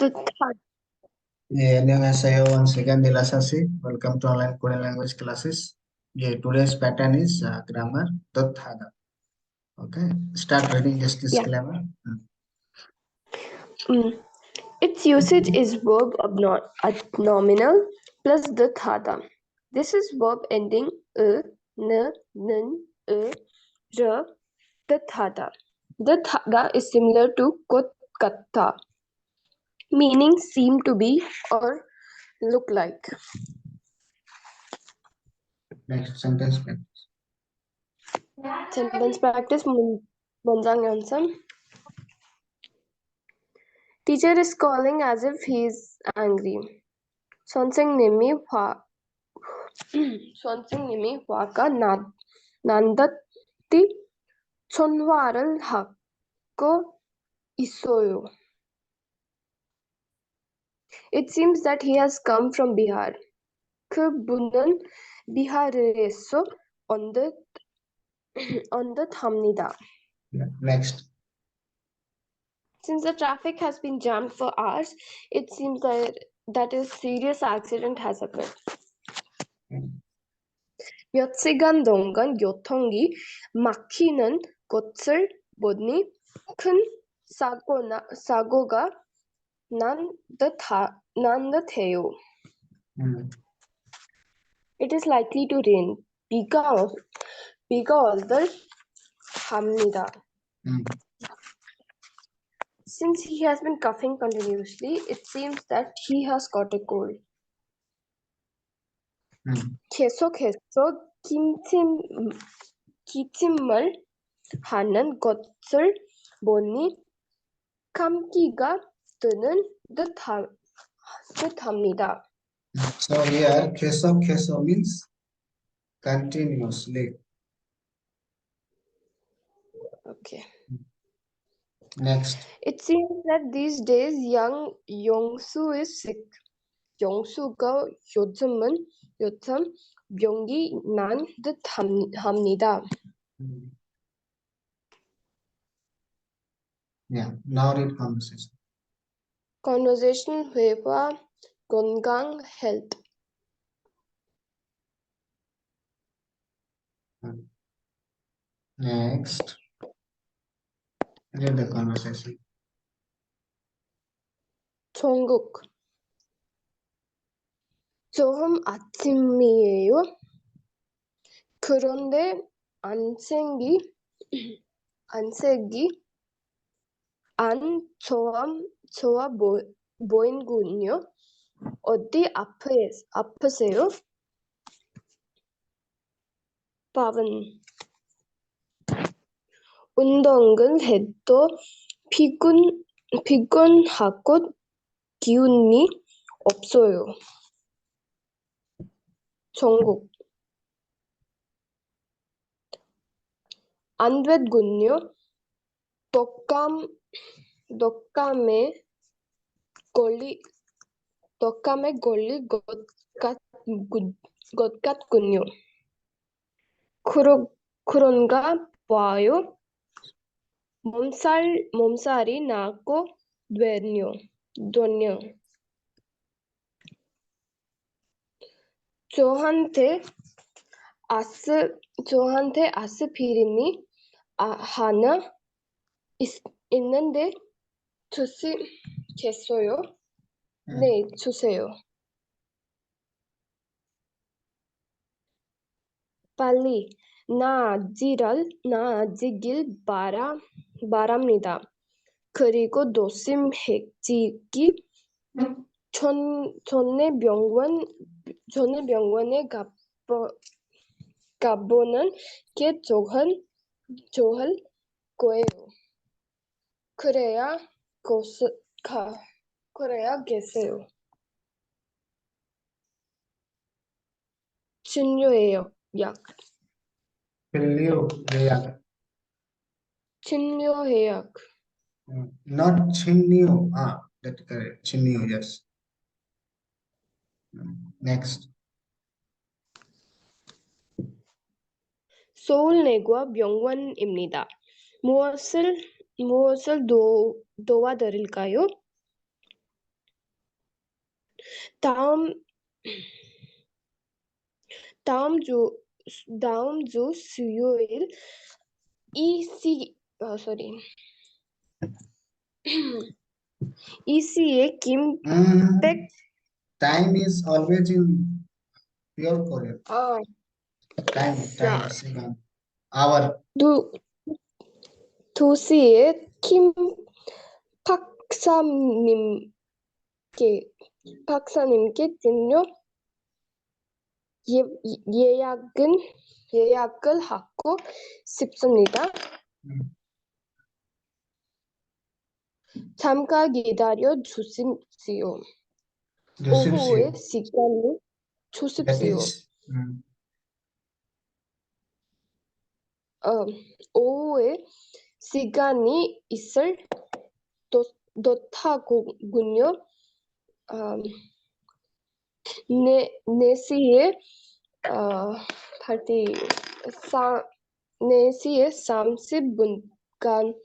뜻하. 예, 안녕하세요. Once again, Dilasasi. Welcome to online Korean language classes. Yeah, today's pattern is grammar Dathada. Okay, start reading this disclaimer. Its usage is verb nominal plus the thada. This is verb ending n, r, the thada. The thada is similar to kotkata, meaning seem to be or look like. Next sentence practice. Sentence practice. 문장 연습. Teacher is calling as if he is angry. 선생님이 화가 난다띠 전화를 하고 있어요. It seems that he has come from Bihar. 그분은 비하르에서 온 듯합니다. Next. Since the traffic has been jammed for hours, it seems that a serious accident has occurred. 몇 시간 동안 교통이 막히는 것을 보니 큰 사고가 난 듯해요. It is likely to rain. 비가 올 듯합니다. Since he has been coughing continuously, it seems that he has got a cold. 계속해서 기침을 하는 것을 보니 감기가 드는 듯합니다. So here, keso means continuously. Okay. Next. It seems that these days young Yongsu is sick. 영수가 요즘 병이 난 듯합니다. Yeah, now read conversation. Conversation 회화 건강 health. Next. Read the conversation. 종국. 조금 아침이에요. 그런데 안색이 안 좋아 보이는군요. 어디 아프세요? 밥은 운동을 해도 피곤하고 기운이 없어요. 종국. 안 됐군요. 독감에 걸릴 것 같군요. 그런가 봐요. 몸살이 나고 되뇨. 저한테 아스피린이 하나 있는데 주시겠어요? 네, 주세요. 빨리 나아지길 바랍니다. 그리고 조심해지기 전에 병원에 가보는 게 좋을 거예요. 그래야 계세요. 진료예요. 약. 진료해약. Not chinyo. That's correct. Chinyo, yes. Next. 서울내과 병원입니다. 무엇을 도와드릴까요? 다음 다음 주 다음 주 수요일 sorry. ECA 김백 Time is always in pure Korean. Time, 야, second, hour. 2시에 김 박사님께 진료 예약을 하고 싶습니다. 잠깐 기다려 주십시오. 오후에 시간을 That 주십시오. is, 오후에 시간이 있을 듯하군요. 4시에 4시에 30분간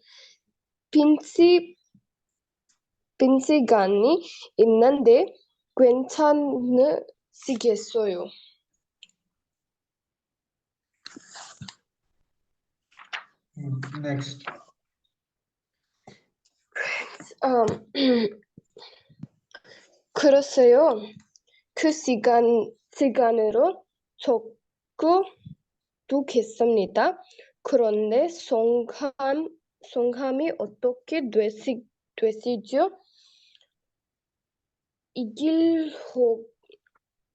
빈 시간이 있는데 괜찮으시겠어요? next. 글쎄요. 그 시간으로 적어두겠습니다. 그런데 성함이 어떻게 되시죠?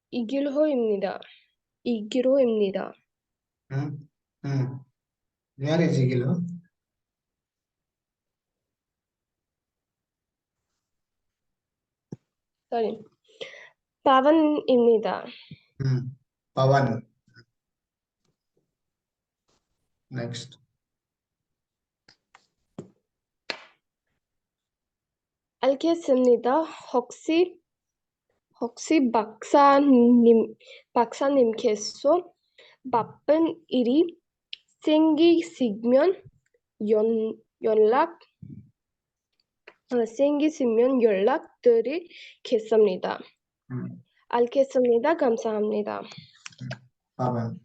이길호입니다. Where is Igilo? sorry. 빠반입니다. Pawan. Next. 알겠습니다. 혹시 박사님께서 바쁜 일이 생기시면 연락드리겠습니다. 알겠습니다. 감사합니다. Pawan.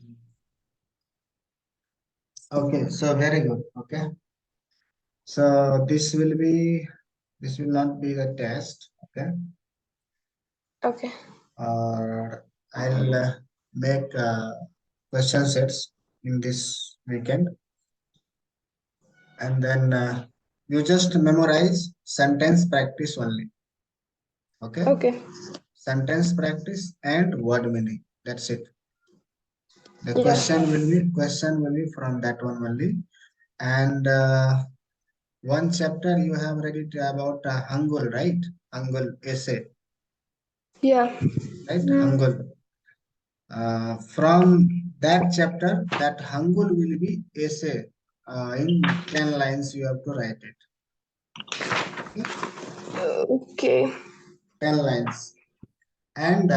Okay, so very good. Okay. So this will not be the test. Okay. Okay. I'll make question sets in this weekend, and then you just memorize sentence practice only. Okay. Okay. Sentence practice and word meaning. That's it. The Yeah. question will be from that one only, and one chapter you have read it about Hangul, right? Hangul essay. Yeah. Right? Hangul. From that chapter, that Hangul will be essay. In 10 lines you have to write it. Okay. 10 lines. And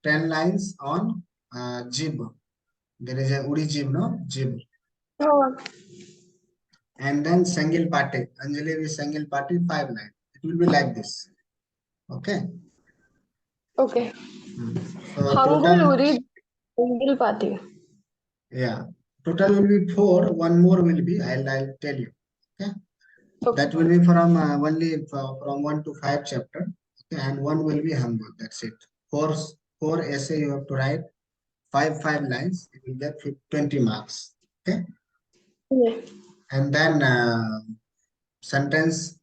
10 lines on jib. There is a Udi jib, no? Jib. And then Sangil Pate. Anjali with Sangil Pate, 5 lines. It will be like this. Okay? Okay. So 한글 total, 우리 Sangil Pate. yeah. Total will be 4. One more will be, I'll tell you. Okay? That will be from only from 1 to 5 chapter. Okay? And one will be Hangul. That's it. Four essay you have to write. 5 lines. You will get 20 marks. Okay? Yeah. And then sentence.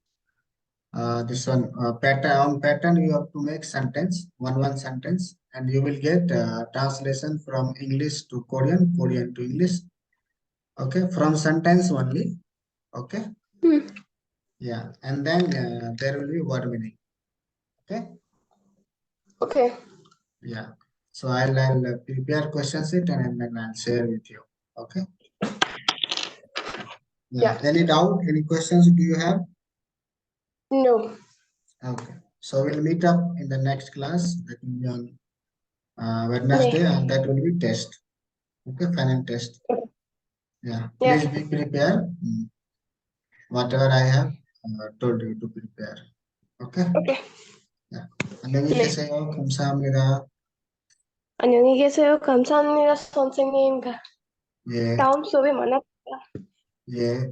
This one pattern you have to make sentence one sentence, and you will get translation from English to Korean to English. Okay, from sentence only. Okay. Yeah, and then there will be word meaning. Okay. Okay. Yeah, so I'll prepare question set and then I'll share with you. Okay. Yeah. Any doubt, any questions do you have? No. Okay, so we'll meet up in the next class. That will be on Wednesday, and that will be test. Okay, final test. Yeah, please be prepared. Whatever I have told you to prepare. Okay. Okay. Yeah. 안녕히 네. 계세요. 감사합니다. 안녕히 계세요. 감사합니다, 선생님. 예, 다음 수업에 만납시다. 예.